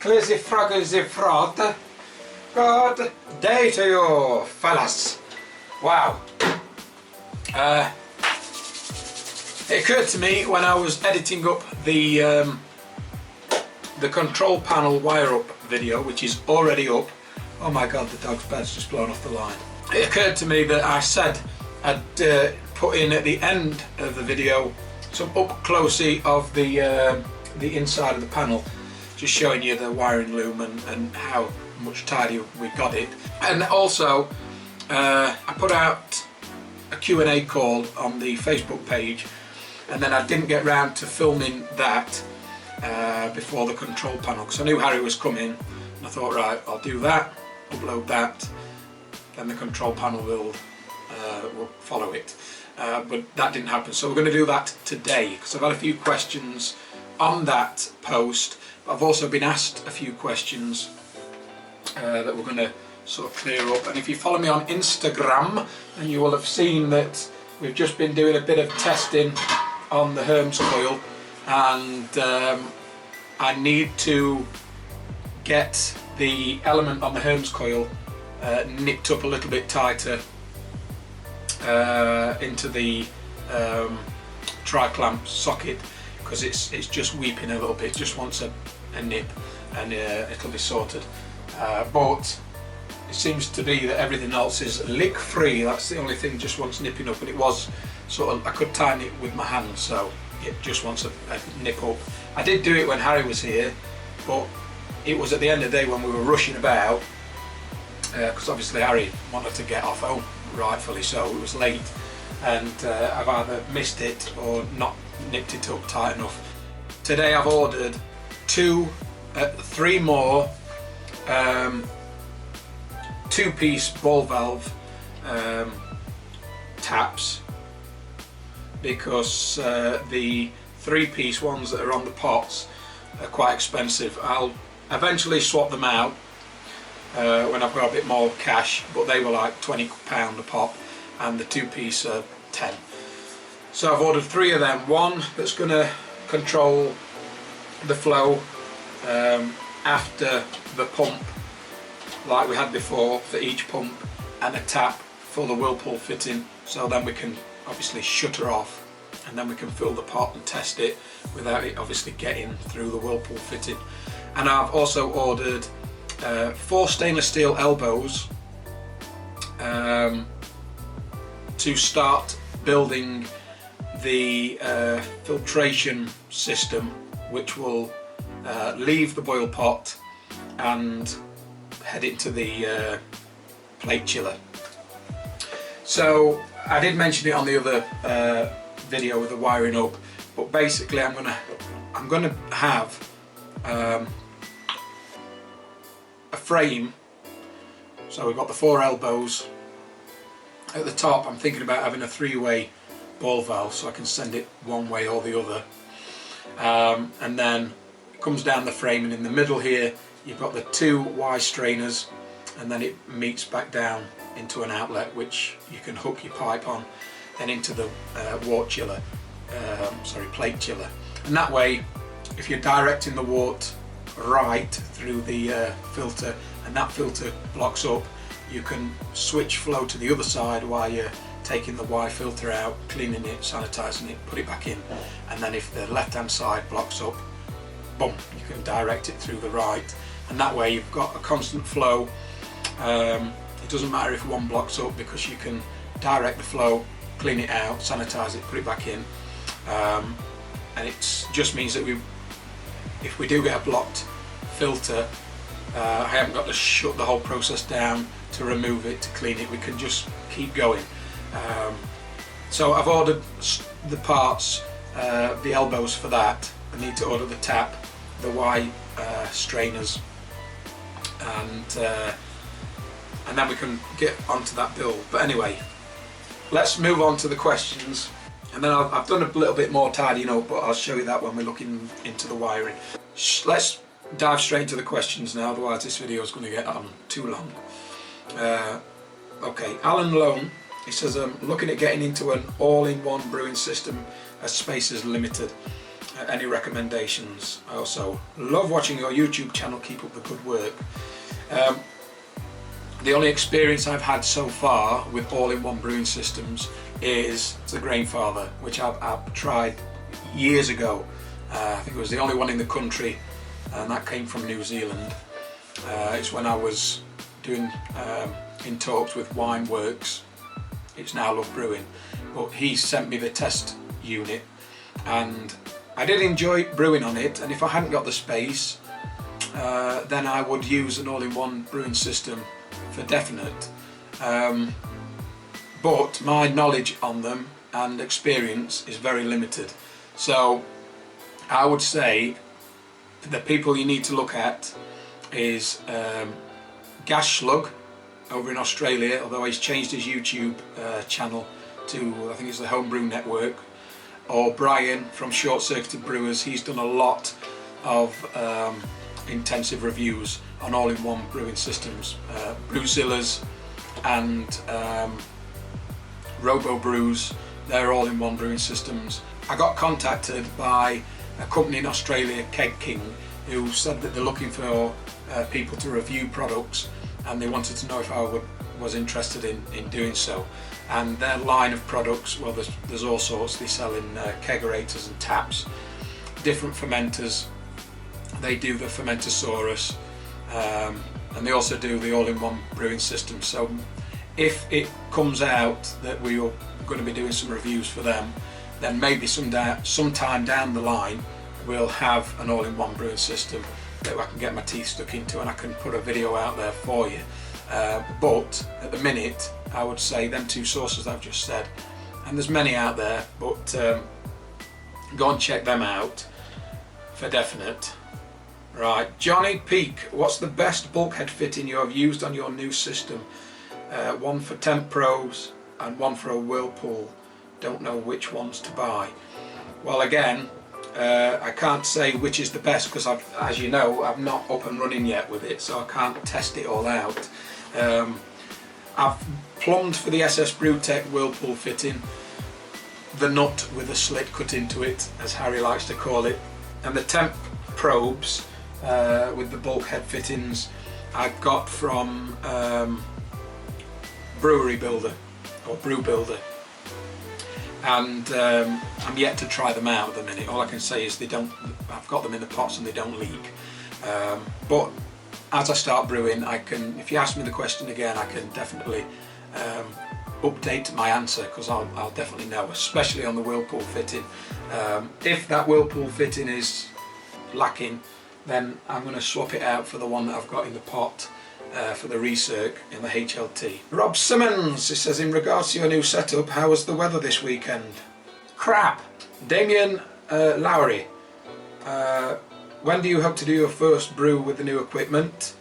Clizzy froggy frot. Good day to you, fellas. Wow. It occurred to me when I was editing up the control panel wire up video, which is already up. Oh my god, the dog's bed's just blown off the line. It occurred to me that I said I'd put in at the end of the video some up closey of the inside of the panel, just showing you the wiring loom and how much tidier we got it. And also I put out a Q&A call on the Facebook page, and then I didn't get round to filming that before the control panel because I knew Harry was coming, and I thought, right, I'll do that, upload that, then the control panel will follow it. But that didn't happen, so we're going to do that today because I've had a few questions on that post. I've also been asked a few questions that we're going to sort of clear up, and if you follow me on Instagram, then you will have seen that we've just been doing a bit of testing on the Hermes coil, and I need to get the element on the Hermes coil nipped up a little bit tighter into the tri-clamp socket, because it's just weeping a little bit. It just wants a nip, and it'll be sorted. But it seems to be that everything else is lick free. That's the only thing just wants nipping up, and it was sort of, I could tighten it with my hand, so it just wants a nip up. I did do it when Harry was here, but it was at the end of the day when we were rushing about, because obviously Harry wanted to get off home, rightfully so. It was late, and I've either missed it or not nipped it up tight enough. Today I've ordered 3 more 2-piece ball valve taps, because the 3-piece ones that are on the pots are quite expensive. I'll eventually swap them out when I've got a bit more cash, but they were like £20 a pop, and the 2-piece are 10. So I've ordered 3 of them. One that's going to control the flow after the pump, like we had before for each pump, and a tap for the whirlpool fitting, so then we can obviously shut her off, and then we can fill the pot and test it without it obviously getting through the whirlpool fitting. And I've also ordered 4 stainless steel elbows to start building the filtration system, which will leave the boil pot and head into the plate chiller. So I did mention it on the other video with the wiring up, but basically I'm gonna have a frame. So we've got the 4 elbows. At the top I'm thinking about having a 3-way ball valve, so I can send it one way or the other, and then it comes down the frame, and in the middle here you've got the 2 Y strainers, and then it meets back down into an outlet which you can hook your pipe on, then into the plate chiller. And that way, if you're directing the wort right through the filter, and that filter blocks up, you can switch flow to the other side while you're taking the Y filter out, cleaning it, sanitizing it, put it back in, and then if the left hand side blocks up, boom, you can direct it through the right, and that way you've got a constant flow. It doesn't matter if one blocks up, because you can direct the flow, clean it out, sanitize it, put it back in, and it just means that if we do get a blocked filter, I haven't got to shut the whole process down to remove it, to clean it. We can just keep going. So I've ordered the parts, the elbows for that. I need to order the tap, the Y strainers, and then we can get onto that build. But anyway, let's move on to the questions, and then I've done a little bit more tidying up, but I'll show you that when we're looking into the wiring. Let's dive straight into the questions now, otherwise this video is going to get on too long. Okay, Alan Lone, he says, I'm looking at getting into an all-in-one brewing system as space is limited. any recommendations. I also love watching your YouTube channel, keep up the good work. The only experience I've had so far with all-in-one brewing systems is the Grainfather, which I've tried years ago. I think it was the only one in the country, and that came from New Zealand. It's when I was doing in talks with Wine Works. It's now Love Brewing, but he sent me the test unit, and I did enjoy brewing on it. And if I hadn't got the space, then I would use an all-in-one brewing system for definite. But my knowledge on them and experience is very limited. So I would say the people you need to look at is Gas Slug over in Australia, although he's changed his YouTube channel to, I think it's the Homebrew Network, or Brian from Short Circuited Brewers. He's done a lot of intensive reviews on all-in-one brewing systems, Brewzilla's and Robo Brews. They're all-in-one brewing systems. I got contacted by a company in Australia, Keg King, who said that they're looking for people to review products, and they wanted to know if I was interested in doing so. And their line of products, well, there's all sorts. They sell in kegerators and taps, different fermenters. They do the Fermentosaurus, and they also do the all-in-one brewing system. So if it comes out that we are going to be doing some reviews for them, then maybe sometime down the line we'll have an all-in-one brewing system that I can get my teeth stuck into, and I can put a video out there for you. But at the minute, I would say them two sources I've just said, and there's many out there, but go and check them out for definite. Right, Johnny Peak, what's the best bulkhead fitting you have used on your new system? One for temp probes and one for a Whirlpool. Don't know which ones to buy. Well, again, I can't say which is the best because, as you know, I'm not up and running yet with it, so I can't test it all out. I've plumbed for the SS Brewtech Whirlpool fitting, the nut with a slit cut into it, as Harry likes to call it, and the temp probes with the bulkhead fittings I've got from Brewery Builder or Brew Builder, and I'm yet to try them out at the minute. All I can say is I've got them in the pots and they don't leak. But as I start brewing, if you ask me the question again, I can definitely update my answer, because I'll definitely know, especially on the Whirlpool fitting. If that Whirlpool fitting is lacking, then I'm going to swap it out for the one that I've got in the pot for the recirc in the HLT. Rob Simmons, he says, in regards to your new setup, how was the weather this weekend? Crap. Damien Lowry, when do you hope to do your first brew with the new equipment?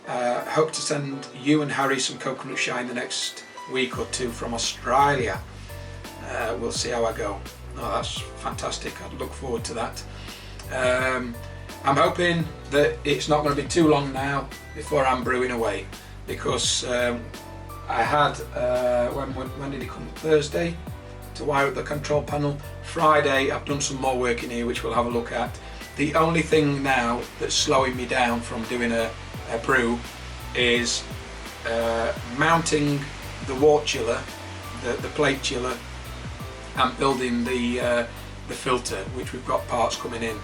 Hope to send you and Harry some coconut shy in the next week or two from Australia. We'll see how I go. Oh, that's fantastic. I'd look forward to that. I'm hoping that it's not going to be too long now before I'm brewing away, because I had, when did he come? Thursday to wire up the control panel. Friday I've done some more work in here which we'll have a look at. The only thing now that's slowing me down from doing a brew is mounting the wort chiller, the plate chiller, and building the filter, which we've got parts coming in.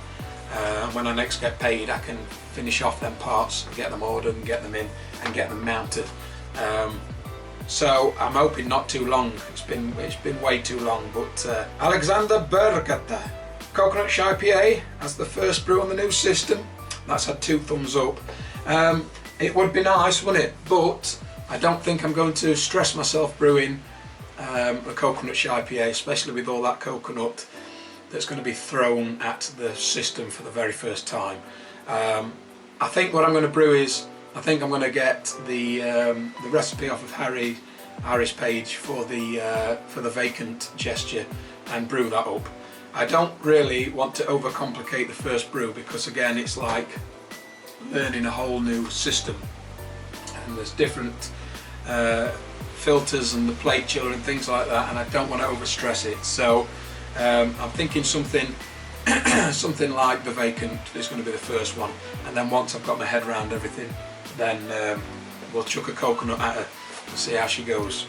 When I next get paid, I can finish off them parts and get them ordered and get them in and get them mounted. So I'm hoping not too long. It's been way too long. But Alexander Bergata, Coconut Shy IPA as the first brew on the new system. That's had 2 thumbs up. It would be nice, wouldn't it? But I don't think I'm going to stress myself brewing a Coconut Shy IPA, especially with all that coconut that's going to be thrown at the system for the very first time. I think what I'm going to brew is, I think I'm going to get the recipe off of Harry's page for the vacant gesture and brew that up. I don't really want to overcomplicate the first brew, because again it's like learning a whole new system, and there's different filters and the plate chiller and things like that, and I don't want to overstress it. So I'm thinking something something like the Vacant is going to be the first one, and then once I've got my head around everything, then we'll chuck a coconut at her and see how she goes.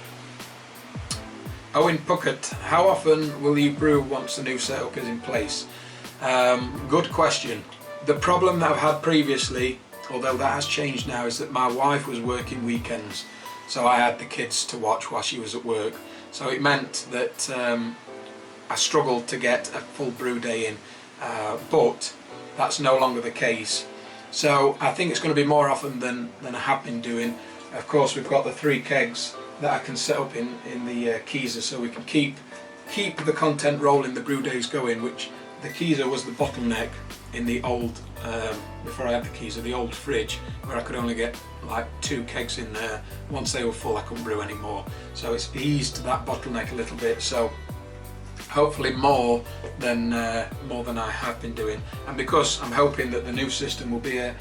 Owen Puckett, how often will you brew once the new setup is in place? Good question. The problem that I've had previously, although that has changed now, is that my wife was working weekends, so I had the kids to watch while she was at work. So it meant that I struggled to get a full brew day in, but that's no longer the case. So I think it's going to be more often than I have been doing. Of course, we've got the 3 kegs that I can set up in the Keezer, so we can keep the content rolling, the brew days going, which the Keezer was the bottleneck in the old, before I had the Keezer, the old fridge, where I could only get like 2 kegs in there. Once they were full, I couldn't brew anymore. So it's eased that bottleneck a little bit. So hopefully more than I have been doing. And because I'm hoping that the new system will be a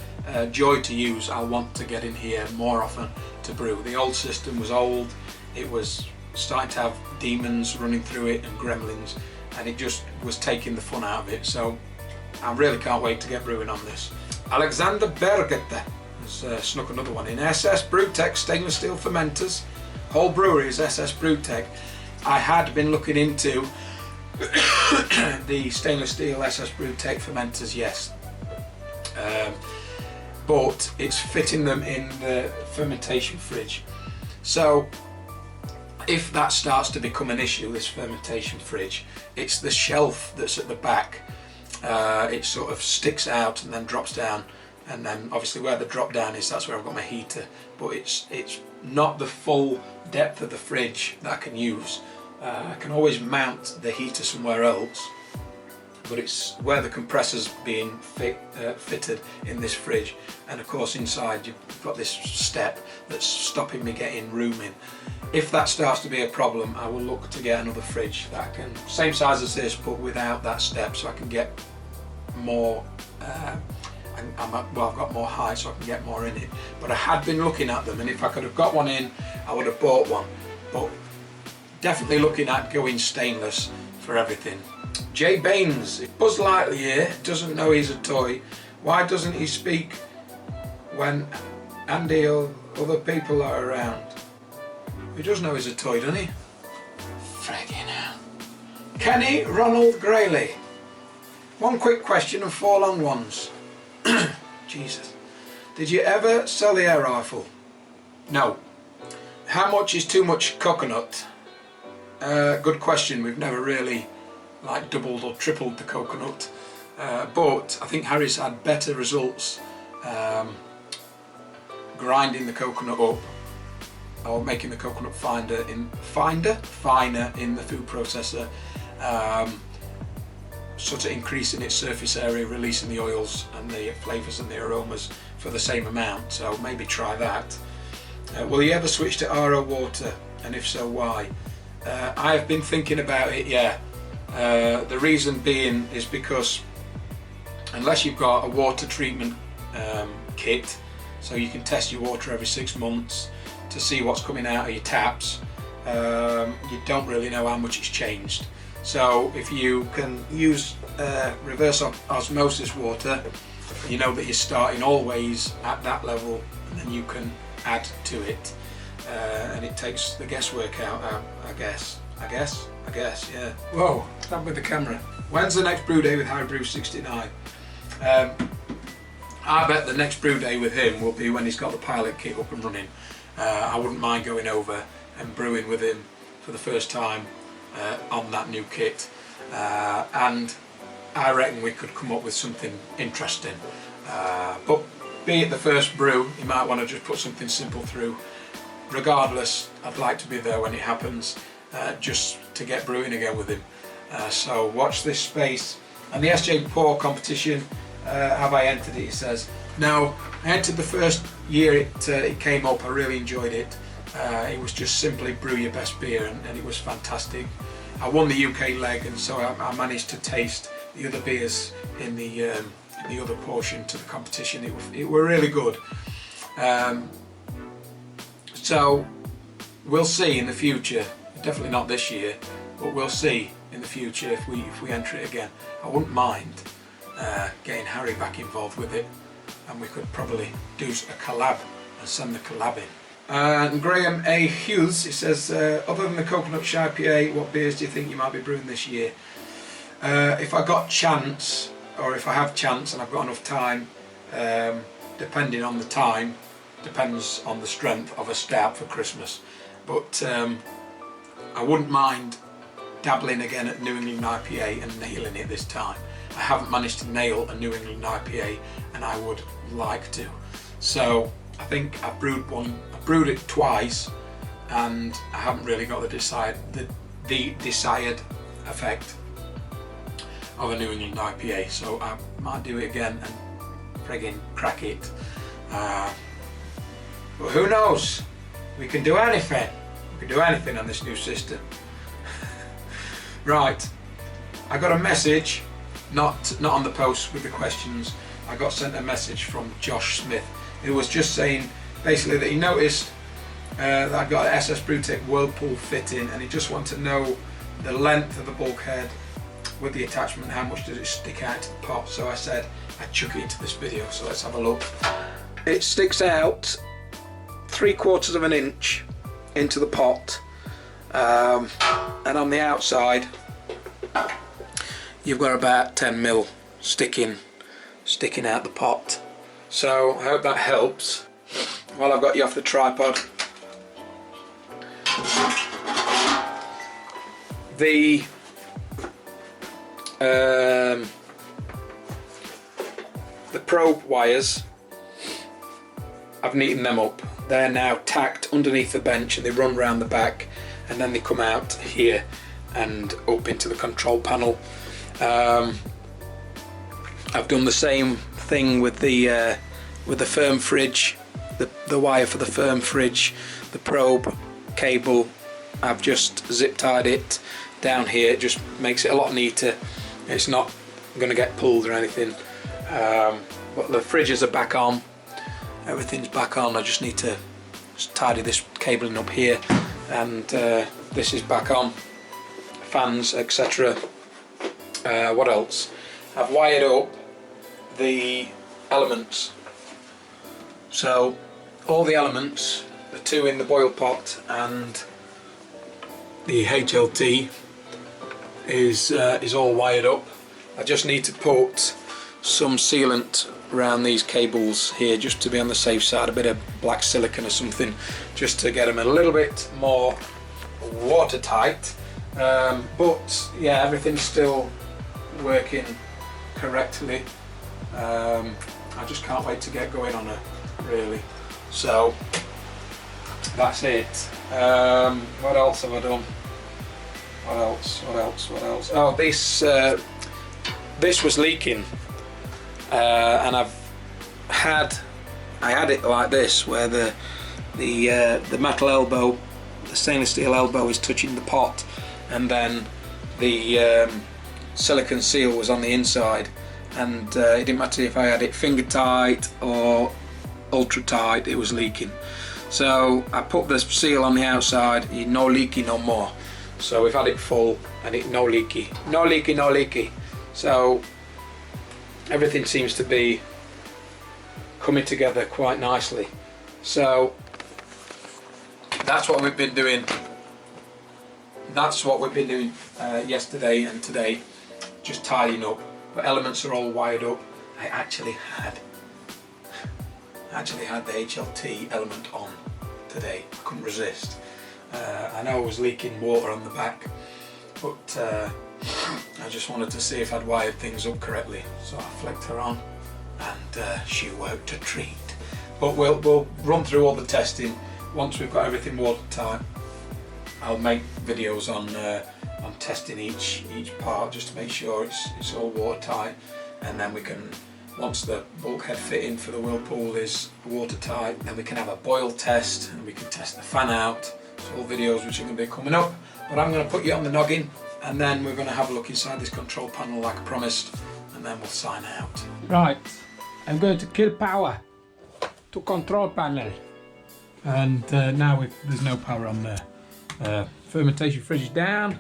joy to use, I'll want to get in here more often to brew. The old system was old, it was starting to have demons running through it and gremlins, and it just was taking the fun out of it. So I really can't wait to get brewing on this. Alexander Bergete has snuck another one in. SS Brewtech stainless steel fermenters. Whole brewery is SS Brewtech. I had been looking into the stainless steel SS Brewtech fermenters, yes, but it's fitting them in the fermentation fridge. So if that starts to become an issue, this fermentation fridge, it's the shelf that's at the back. It sort of sticks out and then drops down, and then obviously where the drop down is, that's where I've got my heater, but it's not the full depth of the fridge that I can use. I can always mount the heater somewhere else, but it's where the compressor's being fitted in this fridge, and of course inside you've got this step that's stopping me getting room in. If that starts to be a problem, I will look to get another fridge that I can, same size as this but without that step, so I can get more, I've got more height so I can get more in it. But I had been looking at them, and if I could have got one in, I would have bought one. But definitely looking at going stainless for everything. Jay Baines, if Buzz Lightyear doesn't know he's a toy, why doesn't he speak when Andy or other people are around? He does know he's a toy, doesn't he? Friggin' hell. Kenny Ronald Grayley. One quick question and 4 long ones. Jesus. Did you ever sell the air rifle? No. How much is too much coconut? Good question. We've never really like doubled or tripled the coconut, but I think Harry's had better results grinding the coconut up or making the coconut finer in the food processor, sort of increasing its surface area, releasing the oils and the flavours and the aromas for the same amount. So maybe try that. Will you ever switch to RO water, and if so, why? I have been thinking about it, yeah. The reason being is because unless you've got a water treatment kit, so you can test your water every 6 months to see what's coming out of your taps, you don't really know how much it's changed. So if you can use reverse osmosis water, you know that you're starting always at that level, and then you can add to it, and it takes the guesswork out, I guess, yeah. Whoa, stop with the camera. When's the next brew day with High Brew 69? I bet the next brew day with him will be when he's got the pilot kit up and running. I wouldn't mind going over and brewing with him for the first time on that new kit, and I reckon we could come up with something interesting. But be it the first brew, you might want to just put something simple through. Regardless, I'd like to be there when it happens, just to get brewing again with him. So watch this space. And the SJ Pour competition, have I entered it? He says. No, I entered the first year it came up. I really enjoyed it. It was just simply brew your best beer, and it was fantastic. I won the UK leg, and so I managed to taste the other beers in the other portion to the competition. It were really good. So we'll see in the future. Definitely not this year. but we'll see in the future if we enter it again. I wouldn't mind getting Harry back involved with it, and we could probably do a collab and send the collab in. And Graham A. Hughes, he says, other than the Coconut Shy IPA, what beers do you think you might be brewing this year? If I got chance, or if I have chance and I've got enough time, depending on the time, depends on the strength of a stout for Christmas. But I wouldn't mind dabbling again at New England IPA and nailing it this time. I haven't managed to nail a New England IPA, and I would like to. So I think I've brewed it twice, and I haven't really got the desired effect of a New England IPA. So I might do it again and friggin' crack it. But who knows? We can do anything. We can do anything on this new system. Right, I got a message, not on the post with the questions. I got sent a message from Josh Smith, who was just saying basically that he noticed that I got an SS Brewtech Whirlpool fitting, and he just wanted to know the length of the bulkhead with the attachment, how much does it stick out to the pot. So I said I'd chuck it into this video, so let's have a look. It sticks out 3/4 of an inch into the pot, and on the outside you've got about 10 mil sticking out the pot. So I hope that helps. While I've got you off the tripod, the probe wires, I've neatened them up. They're now tacked underneath the bench, and they run round the back, and then they come out here and up into the control panel. I've done the same thing with the firm fridge, the wire for the firm fridge, the probe cable. I've just zip tied it down here. It just makes it a lot neater. It's not going to get pulled or anything. But the fridges are back on. Everything's back on. I just need to tidy this cabling up here, and this is back on. Fans, etc. What else? I've wired up the elements. So all the elements, the two in the boil pot and the HLT, is all wired up. I just need to put some sealant around these cables here, just to be on the safe side, a bit of black silicone or something, just to get them a little bit more watertight. But yeah, everything's still working correctly. I just can't wait to get going on it, really. So that's it. What else have I done? What else? Oh, this was leaking, and I had it like this, where the metal elbow, the stainless steel elbow, is touching the pot, and then the silicone seal was on the inside, and it didn't matter if I had it finger tight or ultra tight, it was leaking. So I put the seal on the outside, no leaky no more. So we've had it full, and it no leaky. So everything seems to be coming together quite nicely. So that's what we've been doing. Yesterday and today, just tidying up. But elements are all wired up. I actually had the HLT element on today. I couldn't resist. I know I was leaking water on the back, but I just wanted to see if I'd wired things up correctly. So I flicked her on, and she worked a treat. But we'll run through all the testing once we've got everything watertight. I'll make videos on testing each part, just to make sure it's all watertight, and then we can, once the bulkhead fitting for the Whirlpool is watertight, then we can have a boil test, and we can test the fan out. It's all videos which are going to be coming up, but I'm going to put you on the noggin, and then we're going to have a look inside this control panel like I promised, and then we'll sign out. Right, I'm going to kill power to control panel, and now there's no power on there. Fermentation fridge is down,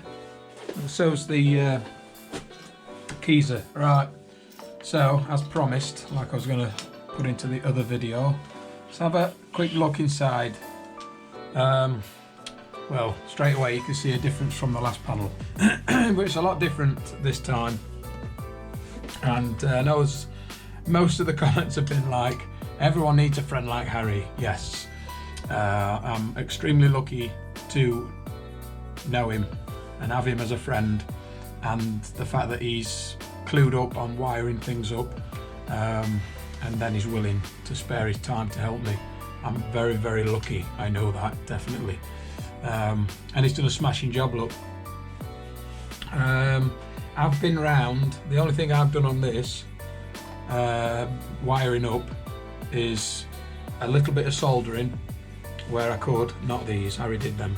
And so's the Keyser. Right, so as promised, like I was going to put into the other video, let's have a quick look inside. Well, straight away you can see a difference from the last panel, but it's a lot different this time. And I know most of the comments have been like, everyone needs a friend like Harry. Yes, I'm extremely lucky to know him and have him as a friend, and the fact that he's clued up on wiring things up, and then he's willing to spare his time to help me. I'm very, very lucky, I know that, definitely. And he's done a smashing job, look. I've been round, the only thing I've done on this wiring up is a little bit of soldering where I could, not these, Harry did them.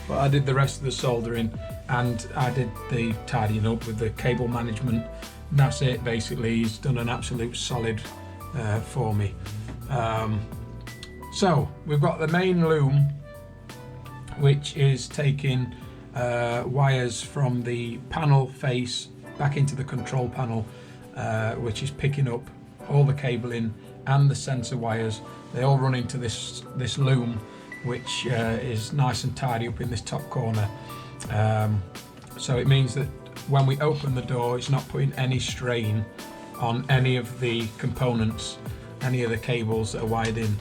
But I did the rest of the soldering, and I did the tidying up with the cable management. And that's it, basically. He's done an absolute solid for me. So we've got the main loom, which is taking wires from the panel face back into the control panel, which is picking up all the cabling and the sensor wires. They all run into this loom, which is nice and tidy up in this top corner. So it means that when we open the door, it's not putting any strain on any of the components, any of the cables that are wired in.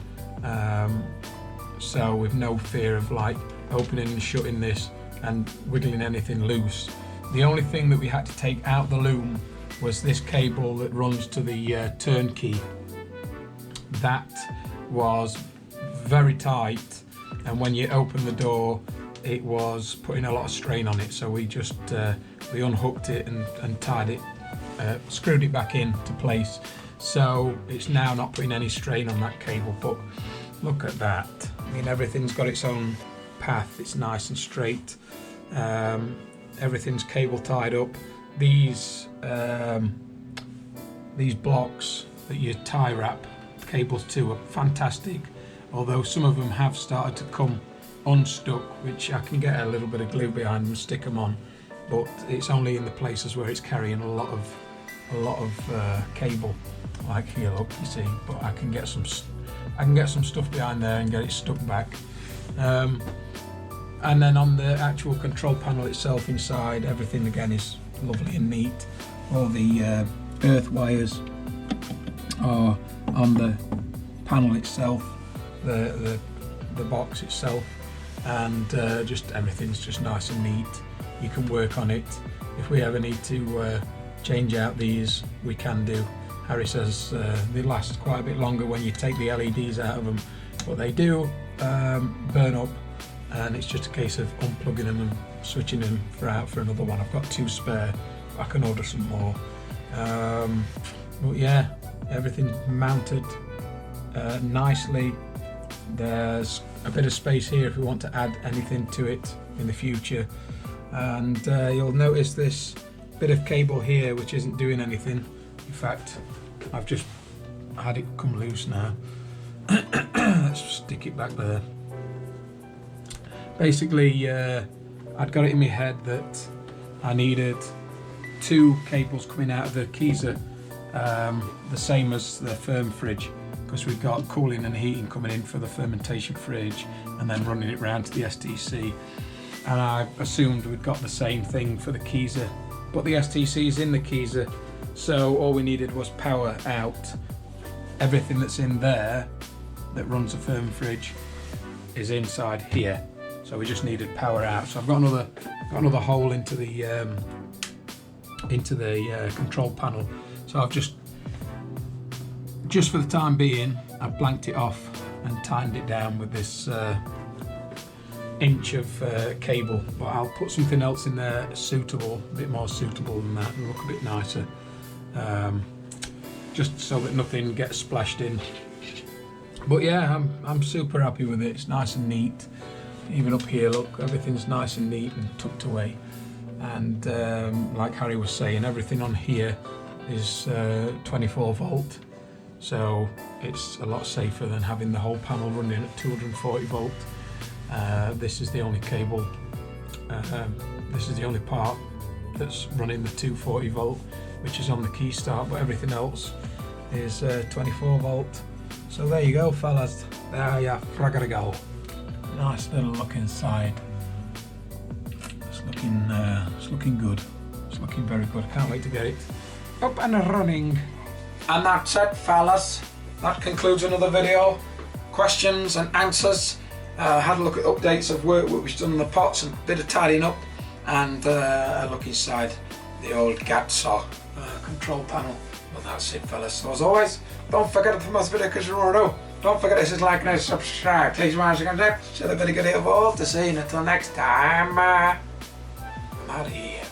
So we've no fear of like opening and shutting this and wiggling anything loose. The only thing that we had to take out the loom was this cable that runs to the turnkey. That was very tight, and when you open the door it was putting a lot of strain on it, so we just we unhooked it and tied it, screwed it back into place, so it's now not putting any strain on that cable. But look at that, I mean, everything's got its own path, it's nice and straight. Everything's cable tied up. These blocks that you tie wrap cables to are fantastic, although some of them have started to come unstuck, which I can get a little bit of glue behind them and stick them on, but it's only in the places where it's carrying a lot of cable, like here, look, you see. But I can get some stuff behind there and get it stuck back. And then on the actual control panel itself inside, everything again is lovely and neat. All the earth wires are on the panel itself, the box itself, and just everything's just nice and neat. You can work on it. If we ever need to change out these, we can do. Harry says they last quite a bit longer when you take the LEDs out of them, but they do burn up, and it's just a case of unplugging them and switching them out for another one. I've got 2 spare, I can order some more. But yeah, everything's mounted nicely. There's a bit of space here if we want to add anything to it in the future, and you'll notice this bit of cable here which isn't doing anything. In fact, I've just had it come loose now. Let's stick it back there. Basically, I'd got it in my head that I needed 2 cables coming out of the Keyser, the same as the firm fridge, because we've got cooling and heating coming in for the fermentation fridge and then running it round to the STC. And I assumed we'd got the same thing for the Keyser, but the STC is in the Keyser, so all we needed was power out. Everything that's in there that runs the firm fridge is inside here, so we just needed power out. So I've got another hole into the control panel. So I've just for the time being, I've blanked it off and tightened it down with this inch of cable, but I'll put something else in there suitable, a bit more suitable than that, and look a bit nicer, just so that nothing gets splashed in. But yeah, I'm super happy with it. It's nice and neat. Even up here, look, everything's nice and neat and tucked away. And like Harry was saying, everything on here is 24 volt, so it's a lot safer than having the whole panel running at 240 volt. This is the only cable that This is the only part that's running the 240 volt, which is on the key start, but everything else is 24 volt. So there you go, fellas. There you fragga go. Nice little look inside. It's looking good. It's looking very good. I can't wait to get it up and running. And that's it, fellas. That concludes another video. Questions and answers. Had a look at updates of work we've done on the pots and a bit of tidying up, and a look inside the old Gatsaw control panel. Well, that's it, fellas. So as always, don't forget to thumbs video because you're all. Don't forget to like and subscribe. Please mind you can share the video good of all to see you until next time. I'm out of here.